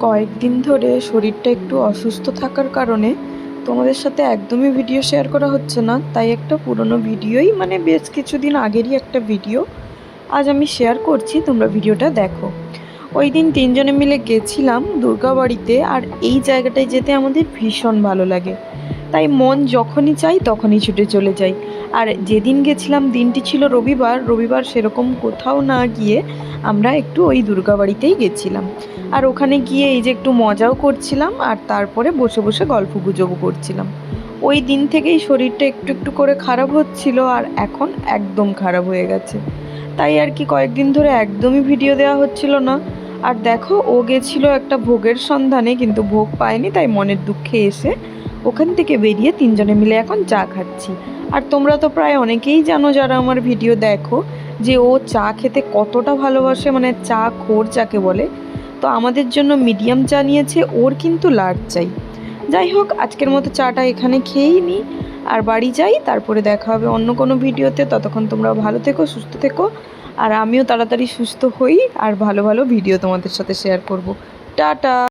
কয়েকদিন ধরে শরীরটা একটু অসুস্থ থাকার কারণে তোমাদের সাথে একদমই ভিডিও শেয়ার করা হচ্ছে না। তাই একটা পুরনো ভিডিওই বেশ কিছুদিন আগেরই একটা ভিডিও আজ আমি শেয়ার করছি, তোমরা ভিডিওটা দেখো। ওই দিন তিনজনে মিলে গেছিলাম দুর্গাবাড়িতে, আর এই জায়গাটায় যেতে আমাদের ভীষণ ভালো লাগে। তাই মন যখনই চাই তখনই ছুটে চলে যাই। আর যেদিন গেছিলাম দিনটি ছিল রবিবার। রবিবার সেরকম কোথাও না গিয়ে আমরা একটু ওই দুর্গাবাড়িতেই গেছিলাম। আর ওখানে গিয়ে এই যে একটু মজাও করছিলাম, আর তারপরে বসে বসে গল্প গুজবও করছিলাম। ওই দিন থেকেই শরীরটা একটু একটু করে খারাপ হচ্ছিল, আর এখন একদম খারাপ হয়ে গেছে। তাই আর কি কয়েকদিন ধরে একদমই ভিডিও দেওয়া হচ্ছিল না। আর দেখো, ও গেছিল একটা ভোগের সন্ধানে, কিন্তু ভোগ পায়নি, তাই মনের দুঃখে এসে ওখান থেকে বেরিয়ে তিনজনে মিলে এখন চা খাচ্ছি। আর তোমরা তো প্রায় অনেকেই জানো যারা আমার ভিডিও দেখো, যে ও চা খেতে কতটা ভালোবাসে, চা খোর যাকে বলে। তো আমাদের জন্য মিডিয়াম চা নিয়েছে, ওর কিন্তু লার্জ চাই। যাই হোক, আজকের মতো চাটা এখানে খেয়েই নিই আর বাড়ি যাই। তারপরে দেখা হবে অন্য কোনো ভিডিওতে। ততক্ষণ তোমরা ভালো থেকো, সুস্থ থেকো, আর আমিও তাড়াতাড়ি সুস্থ হই আর ভালো ভালো ভিডিও তোমাদের সাথে শেয়ার করব। টাটা।